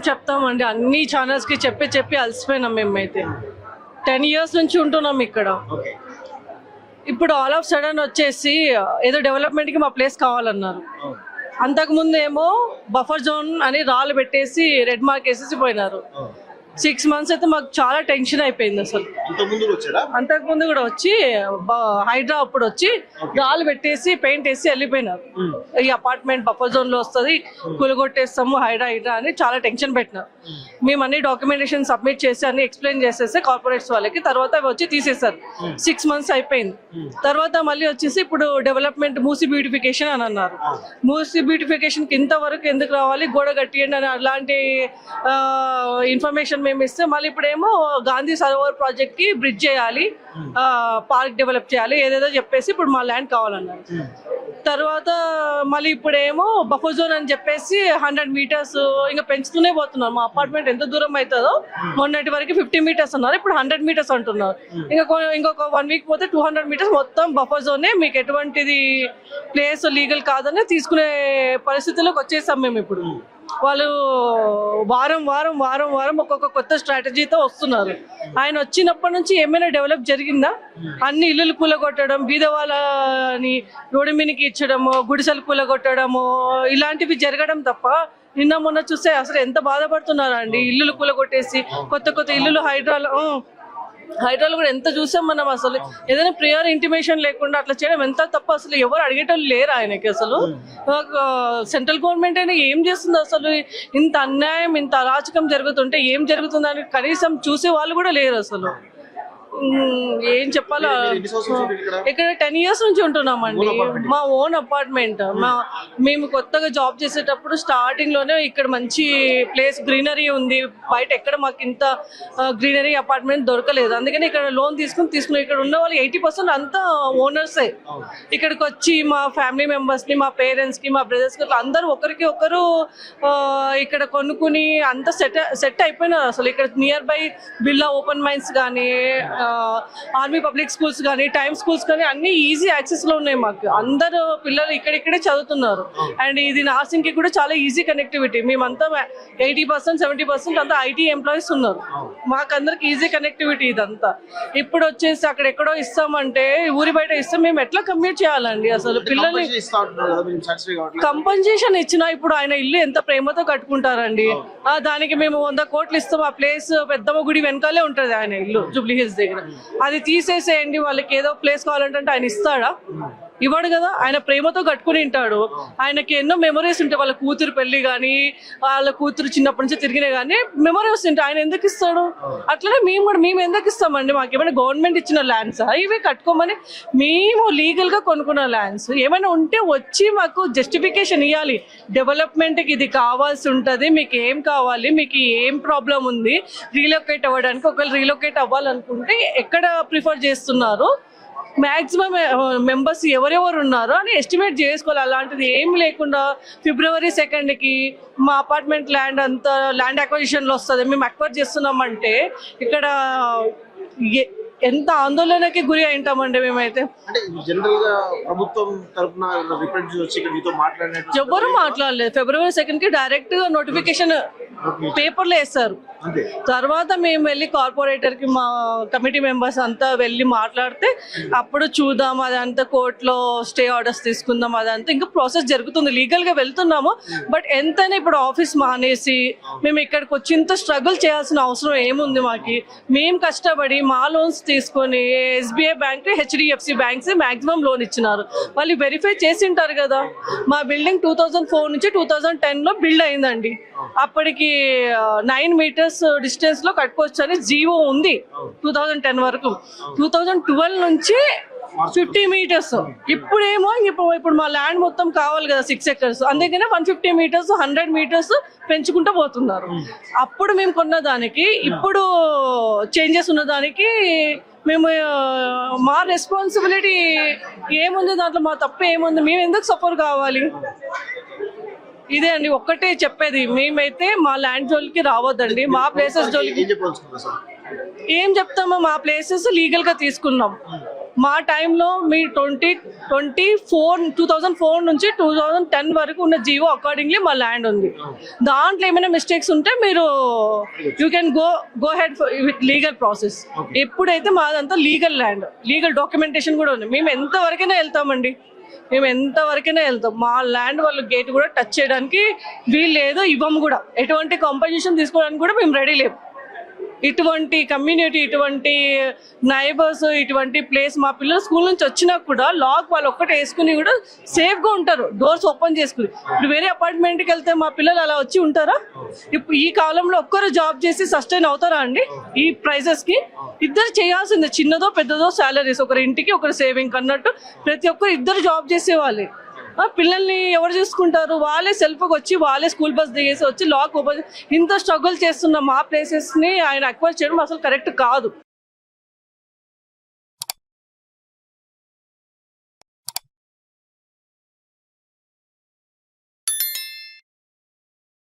చెప్తామండి, అన్ని ఛానల్స్కి చెప్పి అలసిపోయినాం మేమైతే. 10 years నుంచి ఉంటున్నాం ఇక్కడ. ఇప్పుడు ఆల్ ఆఫ్ సడన్ వచ్చేసి ఏదో డెవలప్మెంట్కి మా ప్లేస్ కావాలన్నారు. అంతకుముందు ఏమో బఫర్ జోన్ అని రాళ్ళు పెట్టేసి రెడ్ మార్క్ వేసేసి పోయినారు. 6 months అయితే మాకు చాలా టెన్షన్ అయిపోయింది అసలు. అంతకుముందు కూడా వచ్చి హైడ్రా అప్పుడు వచ్చి రాళ్ళు పెట్టేసి పెయింట్ వేసి వెళ్ళిపోయినారు. ఈ అపార్ట్మెంట్ బఫర్ జోన్ లో వస్తుంది, కూలగొట్టేస్తాము హైడ్రా అని చాలా టెన్షన్ పెట్టినారు. మేము అన్ని డాక్యుమెంటేషన్ సబ్మిట్ చేసి అన్ని ఎక్స్ప్లెయిన్ చేసేస్తే కార్పొరేట్స్ వాళ్ళకి, తర్వాత వచ్చి తీసేసారు. 6 months అయిపోయింది. తర్వాత మళ్ళీ వచ్చేసి ఇప్పుడు డెవలప్మెంట్ మూసి బ్యూటిఫికేషన్ అని అన్నారు. మూసి బ్యూటిఫికేషన్ కి ఇంతవరకు ఎందుకు రావాలి, గోడ కట్టియండి అని అలాంటి ఇన్ఫర్మేషన్ మేము ఇస్తే, మళ్ళీ ఇప్పుడేమో గాంధీ సరోవర్ ప్రాజెక్ట్ కి బ్రిడ్జ్ చేయాలి, పార్క్ డెవలప్ చేయాలి, ఏదేదో చెప్పేసి ఇప్పుడు మా ల్యాండ్ కావాలన్నారు. తర్వాత మళ్ళీ ఇప్పుడేమో బఫర్ జోన్ అని చెప్పేసి 100 meters ఇంకా పెంచుతూనే పోతున్నారు. మా అపార్ట్మెంట్ ఎంత దూరం అవుతుందో మొన్నటి వరకు 50 meters అన్నారు, ఇప్పుడు 100 meters అంటున్నారు. ఇంకొక 1 week పోతే 200 meters మొత్తం బఫర్ జోనే, మీకు ఎటువంటిది ప్లేస్ లీగల్ కాదని తీసుకునే పరిస్థితుల్లోకి వచ్చేసాం మేము ఇప్పుడు. వాళ్ళు వారం వారం వారం వారం ఒక్కొక్క కొత్త స్ట్రాటజీతో వస్తున్నారు. ఆయన వచ్చినప్పటి నుంచి ఏమైనా డెవలప్ జరిగిందా? అన్ని ఇల్లులు కూలగొట్టడం, బీదవాళ్ళని రోడ్డు మీదకి ఇచ్చడము, గుడిసెలు కూలగొట్టడము, ఇలాంటివి జరగడం తప్ప నిన్న మొన్న చూస్తే అసలు ఎంత బాధపడుతున్నారా అండి. ఇల్లులు కూలగొట్టేసి కొత్త ఇల్లులు హైడ్రాలో కూడా ఎంత చూసాం మనం. అసలు ఏదైనా ప్రియర్ ఇంటిమేషన్ లేకుండా అట్లా చేయడం ఎంత తప్ప. అసలు ఎవరు అడిగేటోళ్ళు లేరు ఆయనకి. అసలు సెంట్రల్ గవర్నమెంట్ అయినా ఏం చేస్తుంది అసలు? ఇంత అన్యాయం, ఇంత అరాచకం జరుగుతుంటే ఏం జరుగుతుందని కనీసం చూసే వాళ్ళు కూడా లేరు అసలు. ఏం చెప్పాలా, ఇక్కడ 10 years నుంచి ఉంటున్నామండి. మా ఓన్ అపార్ట్మెంట్. మేము కొత్తగా జాబ్ చేసేటప్పుడు స్టార్టింగ్ లోనే ఇక్కడ మంచి ప్లేస్, గ్రీనరీ ఉంది. బయట ఎక్కడ మాకు ఇంత గ్రీనరీ అపార్ట్మెంట్ దొరకలేదు. అందుకని ఇక్కడ లోన్ తీసుకుని ఇక్కడ ఉన్న వాళ్ళు 80% అంతా ఓనర్సే. ఇక్కడికి వచ్చి మా ఫ్యామిలీ మెంబర్స్ ని, మా పేరెంట్స్ కి, మా బ్రదర్స్ కి అందరూ ఒకరికి ఒకరు ఇక్కడ కొనుక్కుని అంతా సెట్ అయిపోయినారు. అసలు ఇక్కడ near by Birla open mines కానీ, ఆర్మీ పబ్లిక్ స్కూల్స్ కానీ, టైమ్ స్కూల్స్ కానీ అన్ని ఈజీ యాక్సెస్ లో ఉన్నాయి మాకు. అందరు పిల్లలు ఇక్కడిక్కడే చదువుతున్నారు. అండ్ ఇది నర్సింగ్ కి కూడా చాలా ఈజీ కనెక్టివిటీ. మేమంతా 80% 70% అంతా ఐటీ ఎంప్లాయీస్ ఉన్నారు. మాకందరికి ఈజీ కనెక్టివిటీ ఇదంతా. ఇప్పుడు వచ్చేసి అక్కడ ఎక్కడో ఇస్తామంటే, ఊరి బయట ఇస్తే మేము ఎట్లా కమ్యూట్ చేయాలండి? అసలు పిల్లల్ని కంపెన్సేషన్ ఇచ్చినా ఇప్పుడు ఆయన ఇల్లు ఎంత ప్రేమతో కట్టుకుంటారండి. దానికి మేము 100 కోట్లు ఇస్తాం. ఆ ప్లేస్ పెద్దమ్మ గుడి వెనకాలే ఉంటది ఆయన ఇల్లు, జూబ్లీ హిల్స్ దగ్గర. అది తీసేసేయండి, వాళ్ళకి ఏదో ప్లేస్ కావాలంటే ఆయన ఇస్తాడా? ఇవ్వడు కదా. ఆయన ప్రేమతో కట్టుకుని ఉంటాడు. ఆయనకి ఎన్నో మెమరీస్ ఉంటాయి. వాళ్ళ కూతురు పెళ్లి కానీ, వాళ్ళ కూతురు చిన్నప్పటి నుంచి తిరిగినా కానీ మెమరీస్ ఉంటాయి. ఆయన ఎందుకు ఇస్తాడు? అట్లనే మేము ఎందుకు ఇస్తామండి? మాకు ఏమైనా గవర్నమెంట్ ఇచ్చిన ల్యాండ్స్ ఇవి కట్టుకోమని మేము లీగల్ గా కొనుక్కున్న ల్యాండ్స్ ఏమైనా ఉంటే వచ్చి మాకు జస్టిఫికేషన్ ఇవ్వాలి. డెవలప్మెంట్కి ఇది కావాల్సి ఉంటుంది, మీకు ఏం కావాలి, మీకు ఏం ప్రాబ్లం ఉంది, రీలొకేట్ అవ్వడానికి. ఒకవేళ రీలొకేట్ అవ్వాలనుకుంటే ఎక్కడ ప్రిఫర్ చేస్తున్నారు, మ్యాక్సిమం మెంబర్స్ ఎవరెవరు ఉన్నారో అని ఎస్టిమేట్ చేసుకోవాలి. అలాంటిది ఏం లేకుండా February 2nd మా అపార్ట్మెంట్ ల్యాండ్ అంతా ల్యాండ్ అక్విజిషన్లో వస్తుంది, మేము అక్వైర్ చేస్తున్నామంటే ఇక్కడ ఎంత ఆందోళనకి గురి అయింటామండి మేమైతే. ఎవరు మాట్లాడలేదు. February 2nd డైరెక్ట్ గా నోటిఫికేషన్ పేపర్లో వేస్తారు. తర్వాత మేము వెళ్ళి కార్పొరేటర్ కి మా కమిటీ మెంబర్స్ అంతా వెళ్ళి మాట్లాడితే అప్పుడు చూద్దాం, అదంతా కోర్టులో స్టే ఆర్డర్స్ తీసుకుందాం, అదంతా ఇంకా ప్రాసెస్ జరుగుతుంది. లీగల్ గా వెళ్తున్నాము. బట్ ఎంతైనా ఇప్పుడు ఆఫీస్ మానేసి మేము ఇక్కడికి వచ్చి ఇంత స్ట్రగుల్ చేయాల్సిన అవసరం ఏముంది మాకి? మేము కష్టపడి మా లోన్స్ తీసుకొని SBI bank, HDFC banks maximum loan ఇచ్చినారు. వాళ్ళు వెరిఫై చేసి ఉంటారు కదా. మా బిల్డింగ్ 2004 నుంచి 2010 లో బిల్డ్ అయిందండి. అప్పటికి 9 meters డిస్టెన్స్ లో కట్టుకోవచ్చు అని జీవో ఉంది 2010 వరకు. 2012 నుంచి 50 meters. ఇప్పుడేమో ఇప్పుడు మా ల్యాండ్ మొత్తం కావాలి కదా 6 acres, అందుకనే 150 meters 100 meters పెంచుకుంటూ పోతున్నారు. అప్పుడు మేము కొన్న దానికి ఇప్పుడు చేంజెస్ ఉన్న దానికి మేము మా రెస్పాన్సిబిలిటీ ఏముంది దాంట్లో? మా తప్పు ఏముంది? మేము ఎందుకు సఫర్ కావాలి? ఇదే అండి ఒక్కటే చెప్పేది. మేమైతే మా ల్యాండ్ జోలికి రావద్దండి. మా ప్లేసెస్ జోలికి ఏం చెప్తామో, మా ప్లేసెస్ లీగల్ గా తీసుకున్నాం. మా టైంలో మీ 2004 నుంచి 2010 వరకు ఉన్న జీవో అకార్డింగ్లీ మా ల్యాండ్ ఉంది. దాంట్లో ఏమైనా మిస్టేక్స్ ఉంటే మీరు you can go head with legal process. ఎప్పుడైతే మాదంతా లీగల్ ల్యాండ్, లీగల్ డాక్యుమెంటేషన్ కూడా ఉంది. మేము ఎంతవరకైనా వెళ్తామండి, మా ల్యాండ్ వాళ్ళ గేట్ కూడా టచ్ చేయడానికి వీళ్ళు లేదు, ఇవ్వము కూడా. ఎటువంటి కాంపన్సేషన్ తీసుకోవడానికి కూడా మేము రెడీ లేము. ఇటువంటి కమ్యూనిటీ, ఇటువంటి నైబర్స్, ఇటువంటి ప్లేస్ మా పిల్లలు స్కూల్ నుంచి వచ్చినా కూడా లాక్ వాళ్ళు ఒక్కటే వేసుకుని కూడా సేఫ్గా ఉంటారు, డోర్స్ ఓపెన్ చేసుకుని. ఇప్పుడు వేరే అపార్ట్మెంట్కి వెళ్తే మా పిల్లలు అలా వచ్చి ఉంటారా? ఇప్పుడు ఈ కాలంలో ఒక్కరు జాబ్ చేసి సస్టైన్ అవుతారా అండి? ఈ ప్రైజెస్కి ఇద్దరు చేయాల్సిందే, చిన్నదో పెద్దదో శాలరీస్, ఒకరి ఇంటికి ఒకరు సేవింగ్ అన్నట్టు ప్రతి ఒక్కరు ఇద్దరు జాబ్ చేసేవాళ్ళే. పిల్లల్ని ఎవరు చూసుకుంటారు? వాళ్ళే సెల్ఫ్గా వచ్చి వాళ్ళే స్కూల్ బస్ దిగేసి వచ్చి లాక్ ఓపెన్. ఇంత స్ట్రగుల్ చేస్తున్న మా ప్లేసెస్ని ఆయన అక్వైర్ చేయడం అసలు కరెక్ట్ కాదు.